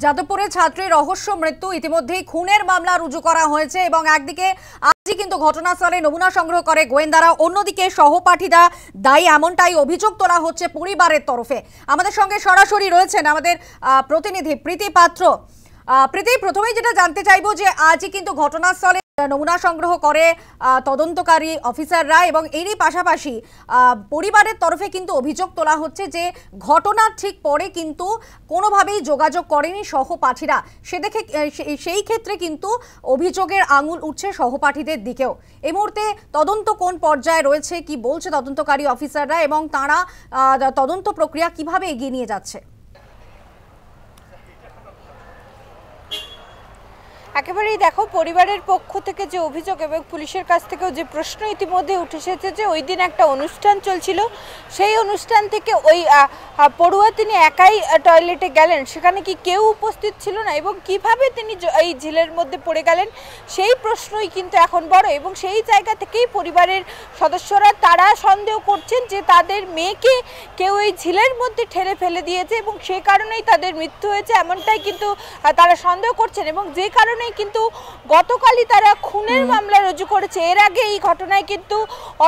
যাদবপুরে ছাত্রীর রহস্য মৃত্যু, ইতিমধ্যেই খুনের মামলা রুজু করা হয়েছে এবং একদিকে আজই কিন্তু ঘটনাস্থলে নমুনা সংগ্রহ করে গোয়েন্দারা, অন্যদিকে সহপাঠীরা দায়ী এমনটাই অভিযোগ তোলা হচ্ছে পরিবারের তরফে। আমাদের সঙ্গে সরাসরি রয়েছেন আমাদের প্রতিনিধি প্রীতি পাত্র। প্রীতি, প্রথমেই যেটা জানতে চাইবো যে আজই কিন্তু ঘটনাস্থলে নমুনা সংগ্রহ করে তদন্তকারী অফিসাররা এবং এরই পাশাপাশি পরিবারের তরফে কিন্তু অভিযোগ তোলা হচ্ছে যে ঘটনার ঠিক পরে কিন্তু কোনোভাবেই যোগাযোগ করেনি সহপাঠীরা। সেই ক্ষেত্রে কিন্তু অভিযোগের আঙুল উঠছে সহপাঠীদের দিকেও। এই মুহূর্তে তদন্ত কোন পর্যায়ে রয়েছে, কি বলছে তদন্তকারী অফিসাররা এবং তারা তদন্ত প্রক্রিয়া কিভাবে এগিয়ে নিয়ে যাচ্ছে? একেবারেই দেখো, পরিবারের পক্ষ থেকে যে অভিযোগ এবং পুলিশের কাছ থেকেও যে প্রশ্ন ইতিমধ্যে উঠে এসেছে যে ওই দিন একটা অনুষ্ঠান চলছিল, সেই অনুষ্ঠান থেকে ওই পড়ুয়া তিনি একাই টয়লেটে গেলেন, সেখানে কি কেউ উপস্থিত ছিল না এবং কিভাবে তিনি এই ঝিলের মধ্যে পড়ে গেলেন সেই প্রশ্নই কিন্তু এখন বড়। এবং সেই জায়গা থেকেই পরিবারের সদস্যরা তারা সন্দেহ করছেন যে তাদের মেয়েকে কেউ এই ঝিলের মধ্যে ঠেলে ফেলে দিয়েছে এবং সেই কারণেই তাদের মৃত্যু হয়েছে, এমনটাই কিন্তু তারা সন্দেহ করছেন। এবং যে কারণে কিন্তু গতকালই তারা খুনের মামলা রুজু করেছে। এর আগে এই ঘটনায় কিন্তু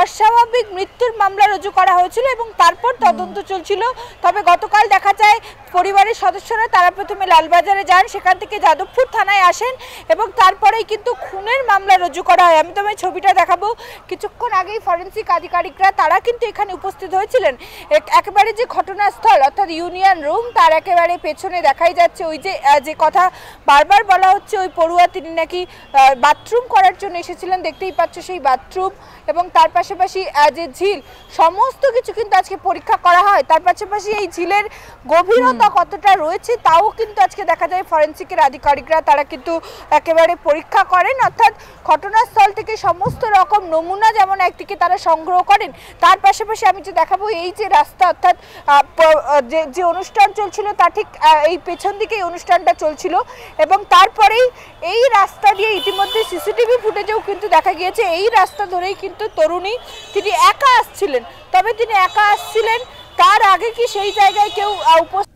অস্বাভাবিক মৃত্যুর মামলা রুজু করা হয়েছিল এবং তারপর তদন্ত চলছিল। তবে গতকাল দেখা যায় পরিবারের সদস্যরা তারা প্রথমে লালবাজারে যান, সেখান থেকে যাদবপুর থানায় আসেন এবং তারপরেই কিন্তু খুনের মামলা রুজু করা হয়। আমি তোমায় ছবিটা দেখাবো। কিছুক্ষণ আগেই ফরেন্সিক আধিকারিকরা তারা কিন্তু এখানে উপস্থিত হয়েছিলেন। একেবারে যে ঘটনাস্থল অর্থাৎ ইউনিয়ন রুম, তার একেবারে পেছনে দেখাই যাচ্ছে ওই যে কথা বারবার বলা হচ্ছে, ওই পড়ুয়া তিনি নাকি বাথরুম করার জন্য এসেছিলেন, দেখতেই পাচ্ছ সেই বাথরুম এবং তার পাশাপাশি যে ঝিল, সমস্ত কিছু কিন্তু আজকে পরীক্ষা করা হয়। তার পাশাপাশি এই ঝিলের গভীরতা কতটা রয়েছে তাও কিন্তু আজকে দেখা যায় ফরেন্সিকের আধিকারিকরা তারা কিন্তু একেবারে পরীক্ষা করেন। অর্থাৎ ঘটনাস্থল থেকে সমস্ত রকম নমুনা যেমন একদিকে তারা সংগ্রহ করেন, তার পাশাপাশি আমি যে দেখাবো এই যে রাস্তা, অর্থাৎ যে অনুষ্ঠান চলছিল তার ঠিক এই পেছন দিকে এই অনুষ্ঠানটা চলছিল এবং তারপরেই এই রাস্তা দিয়ে ইতিমধ্যে সিসিটিভি ফুটেজেও কিন্তু দেখা গিয়েছে এই রাস্তা ধরেই কিন্তু তরুণী তিনি একা আসছিলেন। তবে তিনি একা আসছিলেন, তার আগে কি সেই জায়গায় কেউ উপস্থিত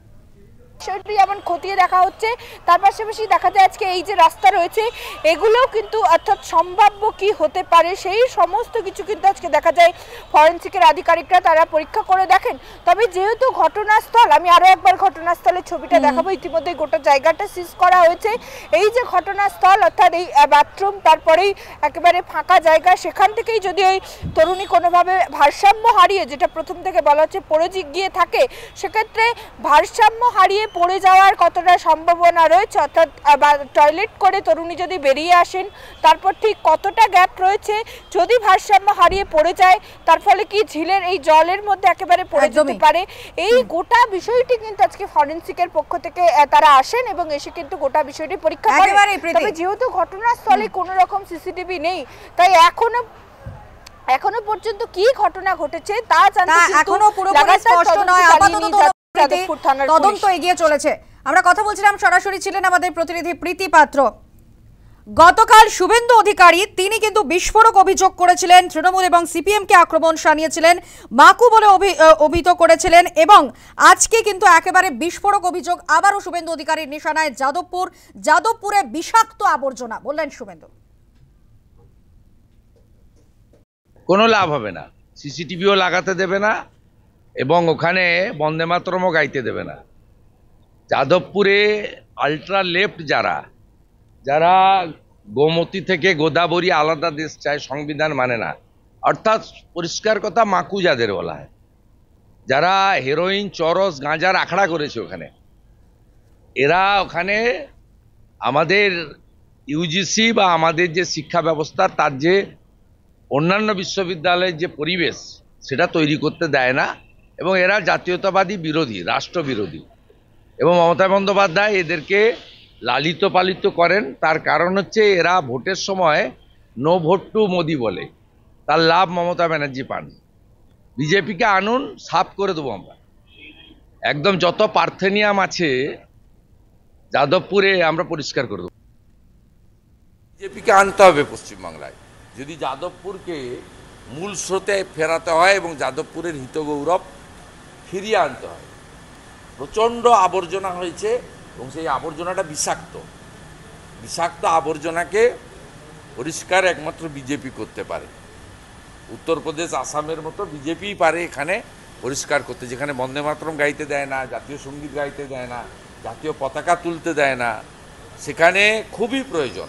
যেমন খতিয়ে দেখা হচ্ছে। তার পাশাপাশি দেখা যায় আজকে এই যে রাস্তা রয়েছে এগুলোও কিন্তু অর্থাৎ সম্ভাব্য কি হতে পারে সেই সমস্ত কিছু কিন্তু আজকে দেখা যায় ফরেন্সিকের আধিকারিকরা তারা পরীক্ষা করে দেখেন। তবে যেহেতু ঘটনাস্থল, আমি আরও একবার ঘটনাস্থলের ছবিটা দেখাবো, ইতিমধ্যে গোটা জায়গাটা সিজ করা হয়েছে। এই যে ঘটনাস্থল অর্থাৎ এই বাথরুম, তারপরেই একেবারে ফাঁকা জায়গা, সেখান থেকেই যদি ওই তরুণী কোনোভাবে ভারসাম্য হারিয়ে, যেটা প্রথম থেকে বলা হচ্ছে পড়ে গিয়ে থাকে, সেক্ষেত্রে ভারসাম্য হারিয়ে পড়ে যাওয়ার কতটা সম্ভাবনা রয়েছে, অর্থাৎ টয়লেট করে তরুণী যদি বেরিয়ে আসেন তারপর ঠিক কতটা গ্যাপ রয়েছে, যদি ভারসাম্য হারিয়ে পড়ে যায় তার ফলে কি ঝিলের এই জলের মধ্যে একেবারে পড়ে যেতে পারে। এই গোটা বিষয়টি কিন্তু আজকে ফরেন্সিকের পক্ষ থেকে তারা আসেন এবং এসে কিন্তু গোটা বিষয়টি পরীক্ষা করেন। তবে যেহেতু ঘটনাস্থলে কোনো রকম সিসিটিভি নেই, তাই এখনো পর্যন্ত কি ঘটনা ঘটেছে তা জানতে এখনো পুরোপুরি স্পষ্ট নয়। আপাতত তদন্ত এগিয়ে চলেছে। আমরা কথা বলছিলাম, সরাসরি ছিলেন আমাদের প্রতিনিধি প্রীতি পাত্র। গতকাল শুভেন্দু অধিকারী তিনি কিন্তু বিস্ফোরক অভিযোগ করেছিলেন, তৃণমূল এবং সিপিএম কে আক্রমণ শানিয়েছিলেন, মাকু বলে অভিহিত করেছিলেন এবং আজকে কিন্তু একেবারে বিস্ফোরক অভিযোগ আবারও শুভেন্দু অধিকারীর নিশানায় যাদবপুরে বিষাক্ত আবর্জনা। বললেন শুভেন্দু, কোনো লাভ হবে না, সিসিটিভিও লাগাতে দেবে না এবং ওখানে বন্দে মাতরমও গাইতে দেবে না। যাদবপুরে আলট্রা লেফট যারা গোমতী থেকে গোদাবরী আলাদা দেশ চায়, সংবিধান মানে না, অর্থাৎ পরিষ্কার কথা মাকু যাদের বলা হয়, যারা হেরোইন, চরস, গাঁজার আখড়া করেছে ওখানে, এরা ওখানে আমাদের ইউজিসি বা আমাদের যে শিক্ষা ব্যবস্থা তার যে অন্যান্য বিশ্ববিদ্যালয়ের যে পরিবেশ সেটা তৈরি করতে দেয় না এবং এরা জাতীয়তাবাদী বিরোধী, রাষ্ট্রবিরোধী এবং মমতা বন্দ্যোপাধ্যায় এদেরকে লালিত পালিত করেন। তার কারণ হচ্ছে এরা ভোটের সময় নো ভোট টু মোদি বলে, তার লাভ মমতা ব্যানার্জি পান। বিজেপিকে আনুন, সাফ করে দেবো আমরা, একদম যত পার্থেনিয়াম আছে যাদবপুরে আমরা পরিষ্কার করে দেবো। বিজেপিকে আনতে হবে পশ্চিমবাংলায়, যদি যাদবপুরকে মূল স্রোতে ফেরাতে হয় এবং যাদবপুরের হিতগৌরব ফিরিয়ে আনতে হয়। প্রচণ্ড আবর্জনা হয়েছে, এবং সেই আবর্জনাটা বিষাক্ত। বিষাক্ত আবর্জনাকে পরিষ্কার একমাত্র বিজেপি করতে পারে। উত্তরপ্রদেশ, আসামের মতো বিজেপিই পারে এখানে পরিষ্কার করতে, যেখানে বন্দে মাতরম গাইতে দেয় না, জাতীয় সঙ্গীত গাইতে দেয় না, জাতীয় পতাকা তুলতে দেয় না, সেখানে খুবই প্রয়োজন